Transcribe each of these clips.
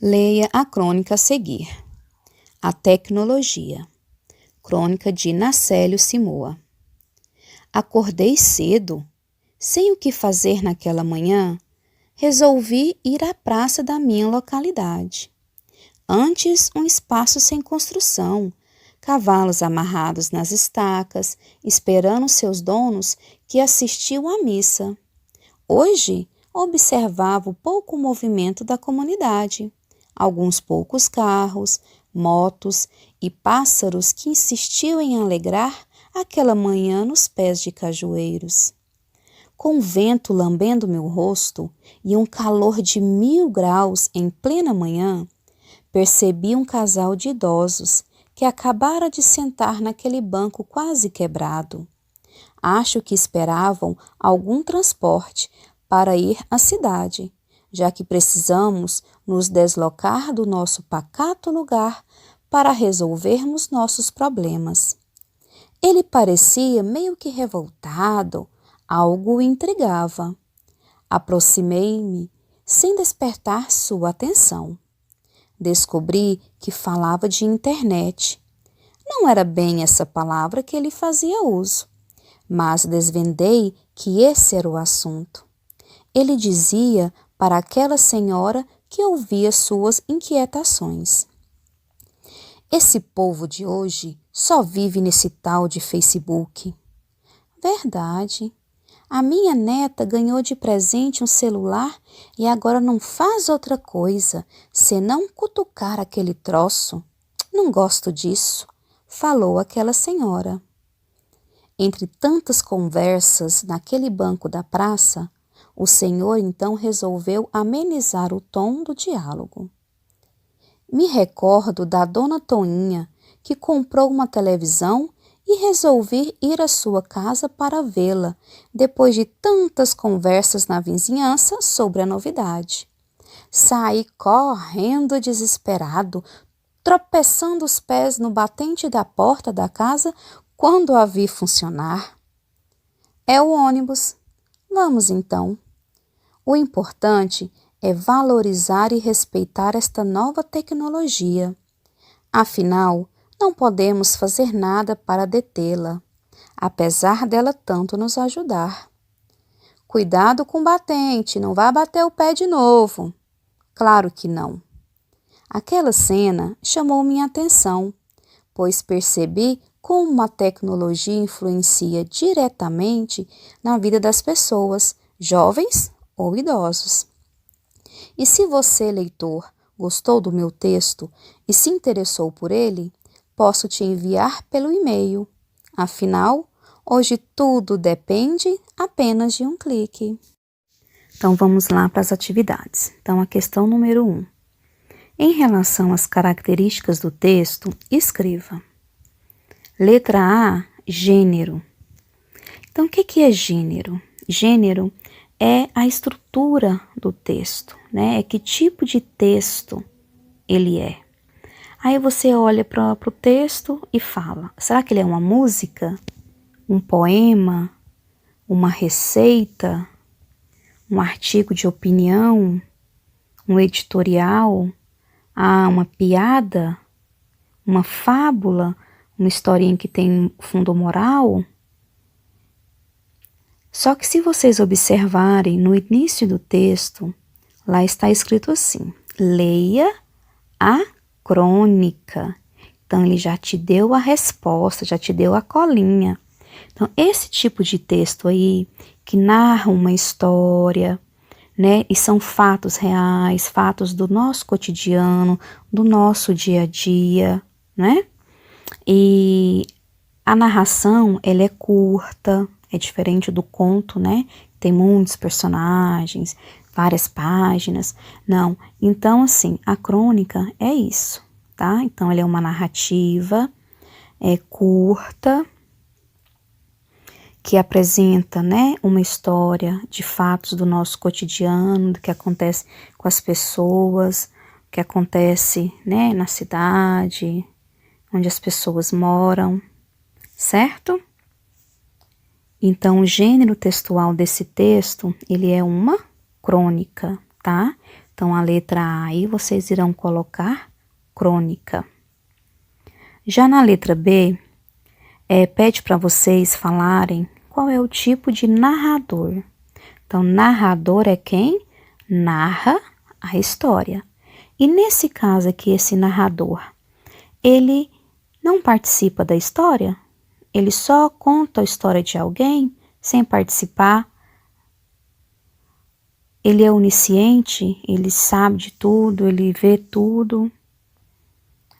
Leia a crônica a seguir. A tecnologia. Crônica de Nacélio Simoa. Acordei cedo. Sem o que fazer naquela manhã, resolvi ir à praça da minha localidade. Antes, um espaço sem construção, cavalos amarrados nas estacas, esperando seus donos que assistiam à missa. Hoje, observava o pouco movimento da comunidade, alguns poucos carros, motos e pássaros que insistiam em alegrar aquela manhã nos pés de cajueiros. Com o vento lambendo meu rosto e um calor de 1000 graus em plena manhã, percebi um casal de idosos que acabara de sentar naquele banco quase quebrado. Acho que esperavam algum transporte para ir à cidade, já que precisamos nos deslocar do nosso pacato lugar para resolvermos nossos problemas. Ele parecia meio que revoltado, algo o intrigava. Aproximei-me sem despertar sua atenção. Descobri que falava de internet. Não era bem essa palavra que ele fazia uso, mas desvendei que esse era o assunto. Ele dizia para aquela senhora que ouvia suas inquietações. Esse povo de hoje só vive nesse tal de Facebook. Verdade. A minha neta ganhou de presente um celular e agora não faz outra coisa senão cutucar aquele troço. Não gosto disso, falou aquela senhora. Entre tantas conversas naquele banco da praça, o senhor então resolveu amenizar o tom do diálogo. Me recordo da dona Toinha, que comprou uma televisão e resolvi ir à sua casa para vê-la, depois de tantas conversas na vizinhança sobre a novidade. Saí correndo desesperado, tropeçando os pés no batente da porta da casa quando a vi funcionar. É o ônibus. Vamos então. O importante é valorizar e respeitar esta nova tecnologia. Afinal, não podemos fazer nada para detê-la, apesar dela tanto nos ajudar. Cuidado com o batente, não vá bater o pé de novo. Claro que não. Aquela cena chamou minha atenção, pois percebi como a tecnologia influencia diretamente na vida das pessoas, jovens ou idosos. E se você, leitor, gostou do meu texto e se interessou por ele, posso te enviar pelo e-mail. Afinal, hoje tudo depende apenas de um clique. Então, vamos lá para as atividades. Então, a questão número 1. Em relação às características do texto, escreva. Letra A, gênero. Então, o que é gênero? Gênero é a estrutura do texto, né? É que tipo de texto ele é. Aí você olha para o texto e fala, será que ele é uma música? Um poema? Uma receita? Um artigo de opinião? Um editorial? Uma piada? Uma fábula? Uma historinha que tem fundo moral? Só que se vocês observarem no início do texto, lá está escrito assim, leia a crônica. Então, ele já te deu a resposta, já te deu a colinha. Então, esse tipo de texto aí, que narra uma história, né? E são fatos reais, fatos do nosso cotidiano, do nosso dia a dia, né? E a narração, ela é curta, é diferente do conto, né? Tem muitos personagens, várias páginas. Não, então assim, a crônica é isso, tá? Então ela é uma narrativa, é curta, que apresenta, né, uma história de fatos do nosso cotidiano, do que acontece com as pessoas, o que acontece, né, na cidade, onde as pessoas moram, certo? Então, o gênero textual desse texto, ele é uma crônica, tá? Então, a letra A aí vocês irão colocar crônica. Já na letra B, pede para vocês falarem qual é o tipo de narrador. Então, narrador é quem narra a história. E nesse caso aqui, esse narrador, ele não participa da história? Ele só conta a história de alguém sem participar? Ele é onisciente? Ele sabe de tudo? Ele vê tudo?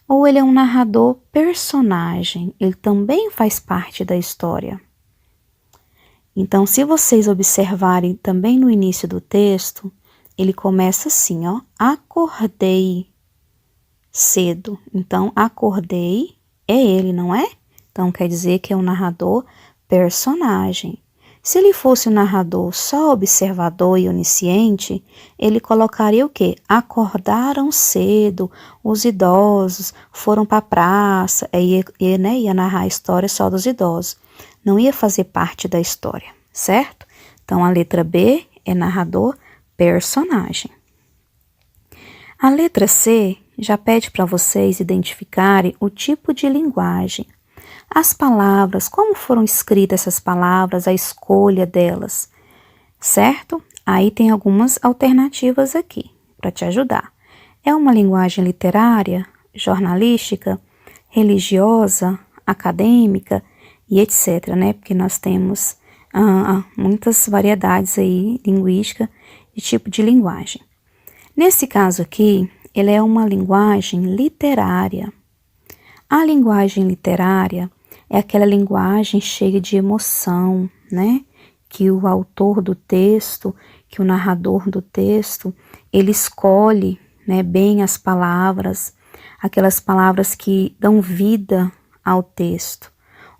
Ou ele é um narrador personagem? Ele também faz parte da história? Então, se vocês observarem também no início do texto, ele começa assim, ó, acordei cedo. Então, acordei é ele, não é? Então, quer dizer que é um narrador personagem. Se ele fosse um narrador só observador e onisciente, ele colocaria o quê? Acordaram cedo, os idosos foram para a praça, ia narrar a história só dos idosos. Não ia fazer parte da história, certo? Então, a letra B é narrador personagem. A letra C já pede para vocês identificarem o tipo de linguagem. As palavras, como foram escritas essas palavras, a escolha delas, certo? Aí tem algumas alternativas aqui para te ajudar. É uma linguagem literária, jornalística, religiosa, acadêmica e etc, né? Porque nós temos muitas variedades aí linguísticas de tipo de linguagem. Nesse caso aqui, ele é uma linguagem literária. A linguagem literária é aquela linguagem cheia de emoção, né? Que o autor do texto, que o narrador do texto, ele escolhe, né, bem as palavras, aquelas palavras que dão vida ao texto.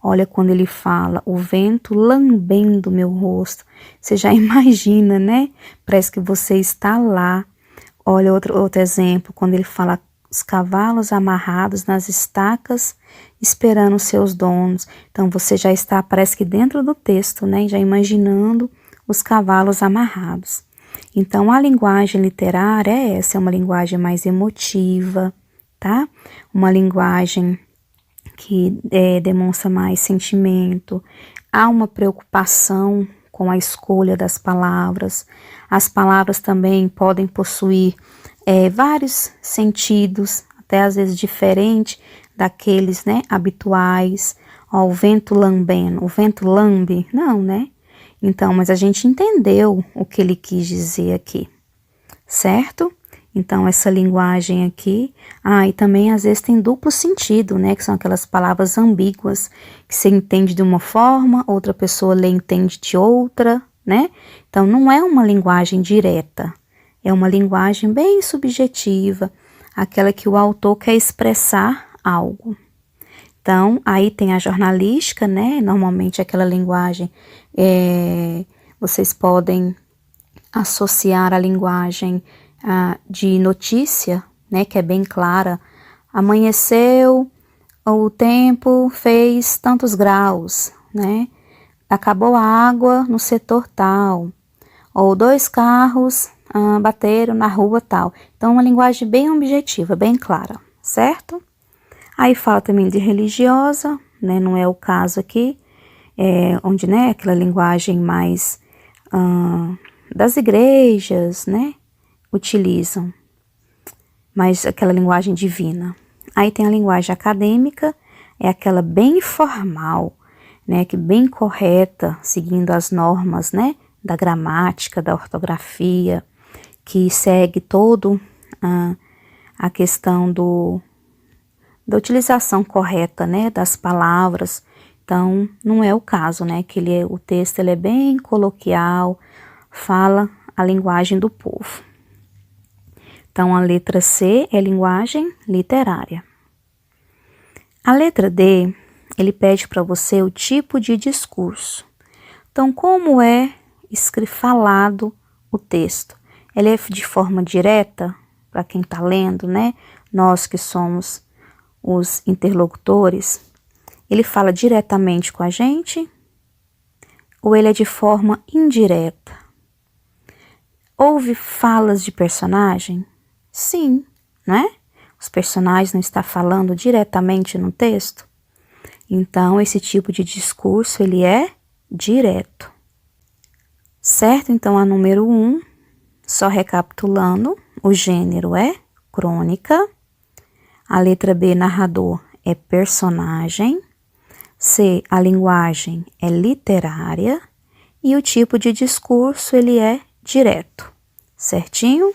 Olha, quando ele fala, o vento lambendo meu rosto, você já imagina, né? Parece que você está lá. Olha outro exemplo, quando ele fala, os cavalos amarrados nas estacas, esperando seus donos. Então, você já está, parece que dentro do texto, né? Já imaginando os cavalos amarrados. Então, a linguagem literária é essa, é uma linguagem mais emotiva, tá? Uma linguagem que demonstra mais sentimento. Há uma preocupação com a escolha das palavras. As palavras também podem possuir vários sentidos, até às vezes diferente daqueles, né, habituais. Ó, o vento lambendo, o vento lambe, não, né? Então, mas a gente entendeu o que ele quis dizer aqui, certo? Então, essa linguagem aqui, e também às vezes tem duplo sentido, né? Que são aquelas palavras ambíguas, que você entende de uma forma, outra pessoa lê e entende de outra, né? Então, não é uma linguagem direta, é uma linguagem bem subjetiva, aquela que o autor quer expressar algo. Então, aí tem a jornalística, né? Normalmente aquela linguagem, vocês podem associar a linguagem de notícia, né? Que é bem clara. Amanheceu, o tempo fez tantos graus, né? Acabou a água no setor tal. Ou 2 carros bateram na rua tal. Então, uma linguagem bem objetiva, bem clara, certo? Aí fala também de religiosa, né? Não é o caso aqui, onde, né, aquela linguagem mais das igrejas, né, utilizam, mas aquela linguagem divina. Aí tem a linguagem acadêmica, é aquela bem formal, né, que bem correta, seguindo as normas, né, da gramática, da ortografia, que segue todo a questão da utilização correta, né, das palavras. Então, não é o caso, né, que o texto ele é bem coloquial, fala a linguagem do povo. Então, a letra C é linguagem literária. A letra D, ele pede para você o tipo de discurso. Então, como é falado o texto? Ele é de forma direta, para quem está lendo, né? Nós que somos os interlocutores, ele fala diretamente com a gente ou ele é de forma indireta? Houve falas de personagem? Sim, não é? Os personagens não estão falando diretamente no texto? Então, esse tipo de discurso, ele é direto. Certo? Então, a número 1, só recapitulando, o gênero é crônica. A letra B, narrador, é personagem. C, a linguagem é literária. E o tipo de discurso, ele é direto. Certinho?